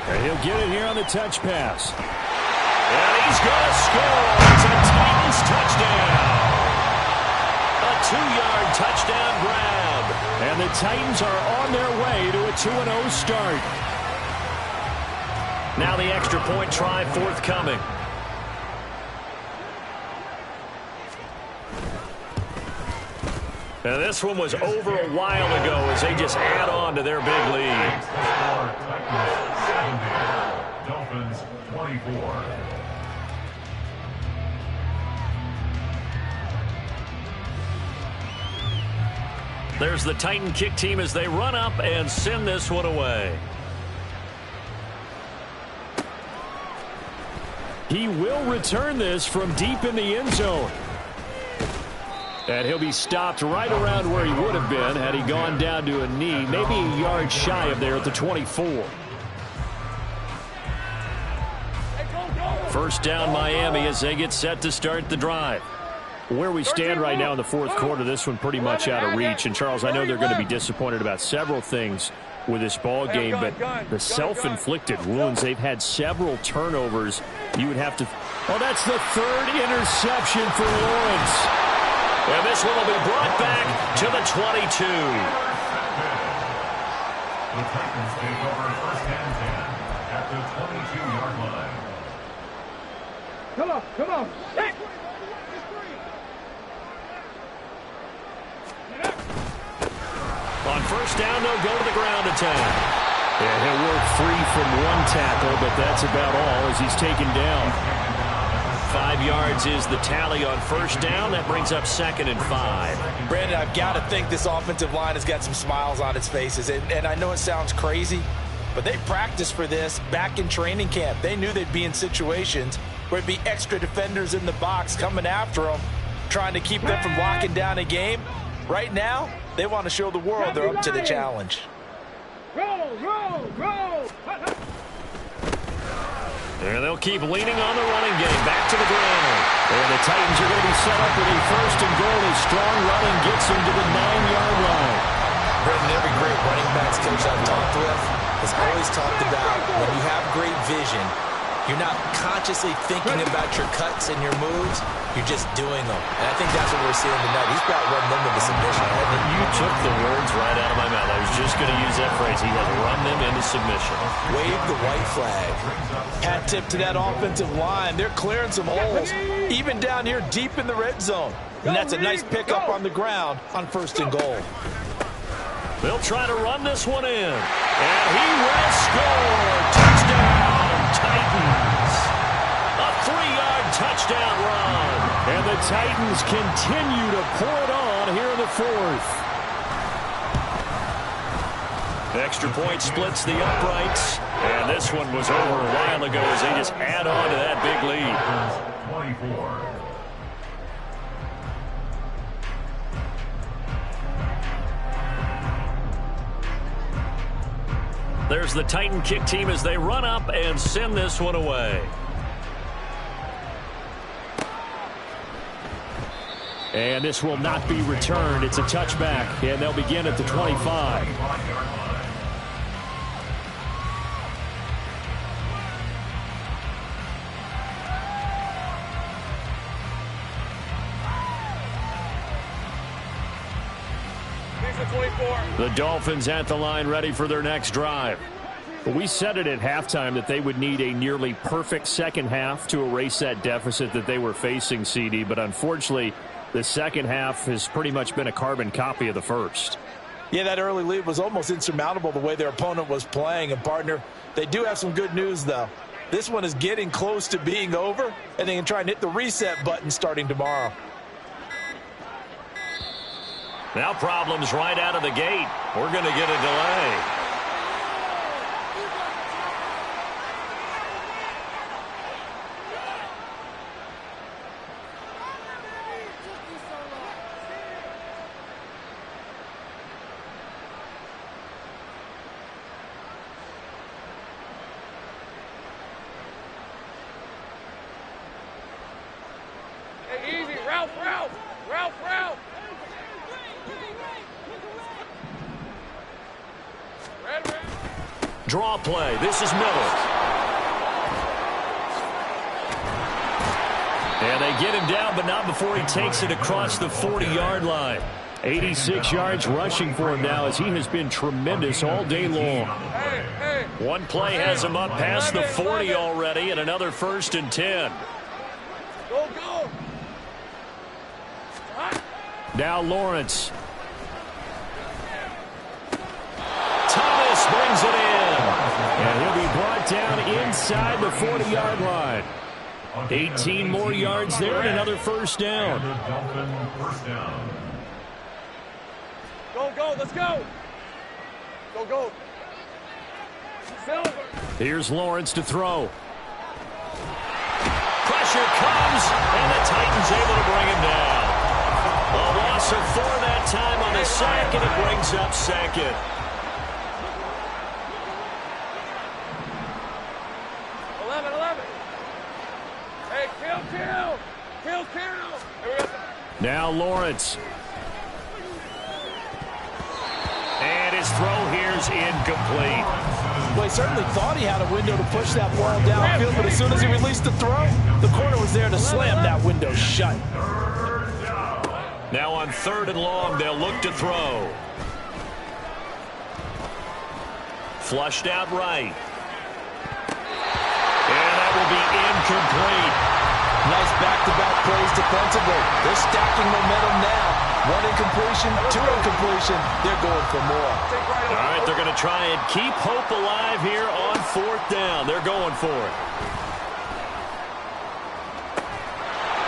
Speaker 4: And he'll get it here on the touch pass.
Speaker 1: And he's going to score. It's a Titans touchdown. A 2-yard touchdown grab.
Speaker 4: And the Titans are on their way to a 2-0 start.
Speaker 1: Now the extra point try forthcoming. And this one was over a while ago as they just add on to their big lead.
Speaker 5: Dolphins 24.
Speaker 1: There's the Titan kick team as they run up and send this one away.
Speaker 4: He will return this from deep in the end zone. And he'll be stopped right around where he would have been had he gone down to a knee, maybe a yard shy of there at the 24. First down Miami as they get set to start the drive. Where we stand right now in the fourth quarter, this one pretty much out of reach. And, Charles, I know they're going to be disappointed about several things with this ball game, but the self-inflicted wounds, they've had several turnovers. You would have to – oh, that's the 3rd interception for Lawrence.
Speaker 1: And this one will be brought back to the 22.
Speaker 5: The Titans take over first and 10 at the 22-yard line.
Speaker 3: Come on. Hey.
Speaker 1: On first down, they'll go to the ground attack.
Speaker 4: Yeah, he'll work free from one tackle, but that's about all as he's taken down.
Speaker 1: 5 yards is the tally on first down. That brings up 2nd and 5.
Speaker 2: Brandon, I've got to think this offensive line has got some smiles on its faces. And I know it sounds crazy, but they practiced for this back in training camp. They knew they'd be in situations where it'd be extra defenders in the box coming after them, trying to keep them from locking down a game. Right now, they want to show the world they're up to the challenge.
Speaker 3: Roll.
Speaker 1: And they'll keep leaning on the running game. Back to the ground.
Speaker 4: And the Titans are going to be set up with a first and goal. A strong running gets them to the 9-yard line.
Speaker 2: Brendan, every great running backs coach I've talked with has always talked about when you have great vision, you're not consciously thinking about your cuts and your moves. You're just doing them. And I think that's what we're seeing tonight. He's got run them into submission.
Speaker 1: You took the words right out of my mouth. I was just going to use that phrase. He has run them into submission.
Speaker 2: Wave the white flag. Hat tip to that offensive line. They're clearing some holes, even down here deep in the red zone. And that's a nice pickup on the ground on first and goal.
Speaker 1: They'll try to run this one in. And he will score. Touchdown, Titans. A 3-yard touchdown run.
Speaker 4: And the Titans continue to pour it on here in the fourth.
Speaker 1: Extra point splits the uprights. And this one was over a while ago as they just add on to that big lead.
Speaker 5: 24.
Speaker 1: There's the Titan kick team as they run up and send this one away.
Speaker 4: And this will not be returned. It's a touchback, and they'll begin at the 25. The Dolphins at the line ready for their next drive. We said it at halftime that they would need a nearly perfect second half to erase that deficit that they were facing, CD, but unfortunately the second half has pretty much been a carbon copy of the first.
Speaker 2: Yeah, that early lead was almost insurmountable the way their opponent was playing. And, partner, they do have some good news, though. This one is getting close to being over, and they can try and hit the reset button starting tomorrow.
Speaker 1: Now problems right out of the gate. We're going to get a delay. Draw play. This is Miller. And they get him down, but not before he takes it across the 40-yard line. 86 yards rushing for him now as he has been tremendous all day long. One play has him up past the 40 already, and another 1st and 10.
Speaker 3: Go.
Speaker 4: Now Lawrence.
Speaker 1: Thomas brings it in.
Speaker 4: And he'll be brought down inside the 40-yard line. 18 more yards there and another 1st down.
Speaker 3: Go, let's go. Go. Silver.
Speaker 4: Here's Lawrence to throw.
Speaker 1: Pressure comes, and the Titans able to bring him down. A loss of 4 that time on the sack, and it brings up 2nd.
Speaker 3: Kill.
Speaker 4: Now Lawrence.
Speaker 1: And his throw here is incomplete.
Speaker 2: Well, he certainly thought he had a window to push that ball downfield, but as soon as he released the throw, the corner was there to slam that window shut.
Speaker 1: Now on 3rd and long, they'll look to throw. Flushed out right. And that will be incomplete.
Speaker 2: Nice back-to-back plays defensively. They're stacking momentum now. 1 incompletion, 2 incompletion. They're going for more.
Speaker 1: All right, they're going to try and keep hope alive here on 4th down. They're going for it.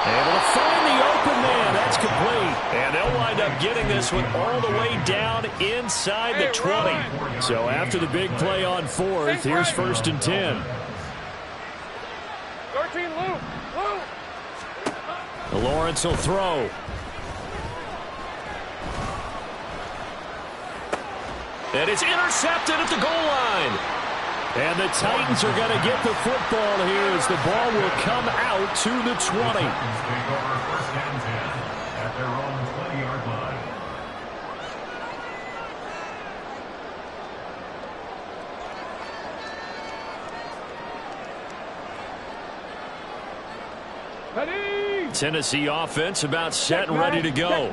Speaker 4: Able to find the open man. That's complete.
Speaker 1: And they'll wind up getting this one all the way down inside the 20.
Speaker 4: So after the big play on 4th, here's 1st and 10.
Speaker 3: 13, Luke.
Speaker 4: Lawrence will throw.
Speaker 1: And it's intercepted at the goal line.
Speaker 4: And the Titans are going to get the football here as the ball will come out to the 20.
Speaker 5: Take over 1st and 10 at their own 20-yard line.
Speaker 4: Tennessee offense about set and ready to go.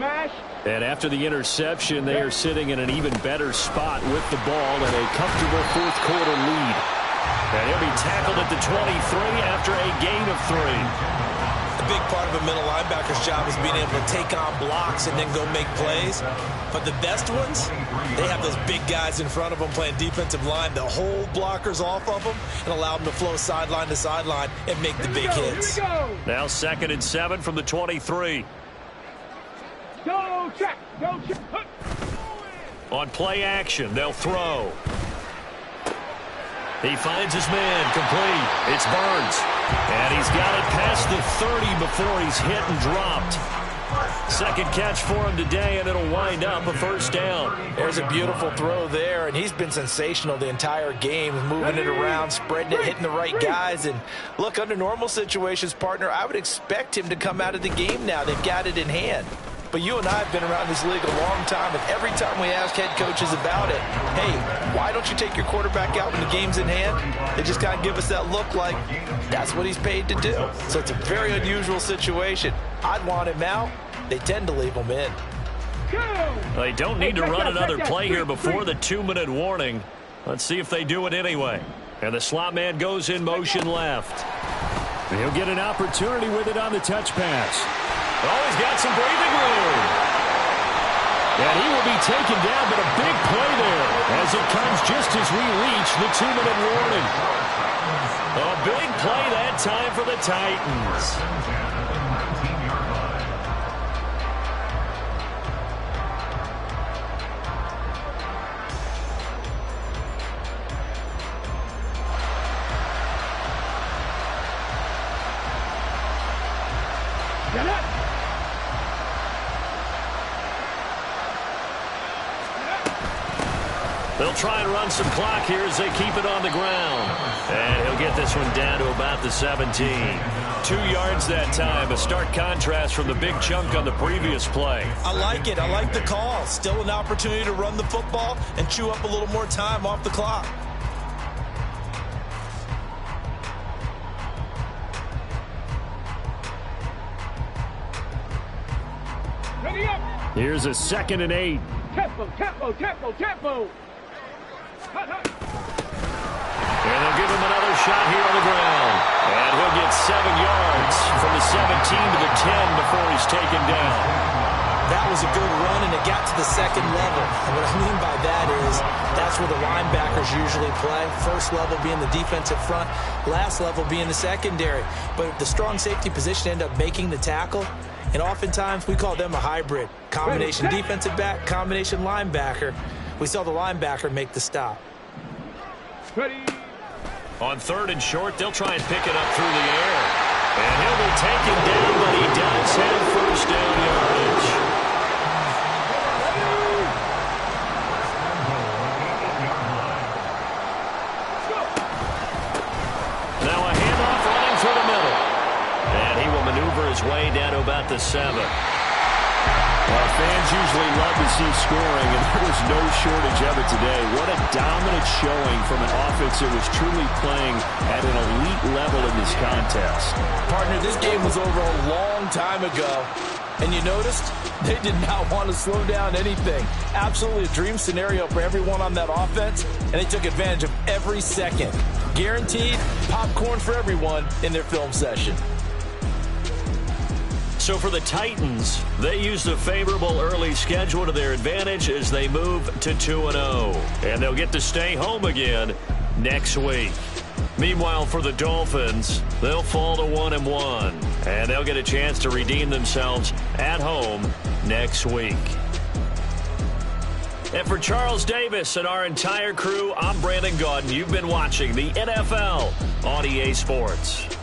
Speaker 4: And after the interception, they are sitting in an even better spot with the ball and a comfortable 4th quarter lead.
Speaker 1: And he'll be tackled at the 23 after a gain of 3.
Speaker 2: A big part of a middle linebacker's job is being able to take on blocks and then go make plays. But the best ones, they have those big guys in front of them playing defensive line that hold blockers off of them and allow them to flow sideline to sideline and make the big hits.
Speaker 1: Now 2nd and 7 from the 23.
Speaker 3: Go check.
Speaker 1: On play action, they'll throw. He finds his man, complete. It's Burns. And he's got it past the 30 before he's hit and dropped. 2nd catch for him today, and it'll wind up a 1st down.
Speaker 2: There's a beautiful throw there, and he's been sensational the entire game, moving it around, spreading it, hitting the right guys. And look, under normal situations, partner, I would expect him to come out of the game now. They've got it in hand. But you and I have been around this league a long time, and every time we ask head coaches about it, hey, why don't you take your quarterback out when the game's in hand? They just kind of give us that look like that's what he's paid to do. So it's a very unusual situation. I'd want him out. They tend to leave him in.
Speaker 4: They don't need to run another play here before the 2-minute warning. Let's see if they do it anyway. And the slot man goes in motion left. He'll get an opportunity with it on the touch pass. Oh, he's got some breathing room. And he will be taken down, but a big play there as it comes just as we reach the 2-minute warning. A big play that time for the Titans. They'll try and run some clock here as they keep it on the ground. And he'll get this one down to about the 17. 2 yards that time. A stark contrast from the big chunk on the previous play.
Speaker 2: I like it. I like the call. Still an opportunity to run the football and chew up a little more time off the clock.
Speaker 3: Ready up.
Speaker 4: Here's a 2nd and 8.
Speaker 3: Tempo, tempo, tempo, tempo. Hut, hut.
Speaker 4: And they'll give him another shot here on the ground. And he'll get 7 yards from the 17 to the 10 before he's taken down.
Speaker 2: That was a good run, and it got to the 2nd level. And what I mean by that is that's where the linebackers usually play. First level being the defensive front, last level being the secondary. But the strong safety position ended up making the tackle. And oftentimes we call them a hybrid. Combination defensive back, combination linebacker. We saw the linebacker make the stop.
Speaker 3: Ready.
Speaker 1: On 3rd and short, they'll try and pick it up through the air. And he'll be taken down, but he does have first down yardage. Now a handoff running through the middle. And he will maneuver his way down to about the 7.
Speaker 4: Well, fans usually love to see scoring, and there was no shortage of it today. What a dominant showing from an offense that was truly playing at an elite level in this contest.
Speaker 2: Partner, this game was over a long time ago. And you noticed they did not want to slow down anything. Absolutely a dream scenario for everyone on that offense, and they took advantage of every second. Guaranteed popcorn for everyone in their film session.
Speaker 1: So for the Titans, they used a favorable early schedule to their advantage as they move to 2-0. And they'll get to stay home again next week. Meanwhile, for the Dolphins, they'll fall to 1-1. And they'll get a chance to redeem themselves at home next week. And for Charles Davis and our entire crew, I'm Brandon Gaudin. You've been watching the NFL on EA Sports.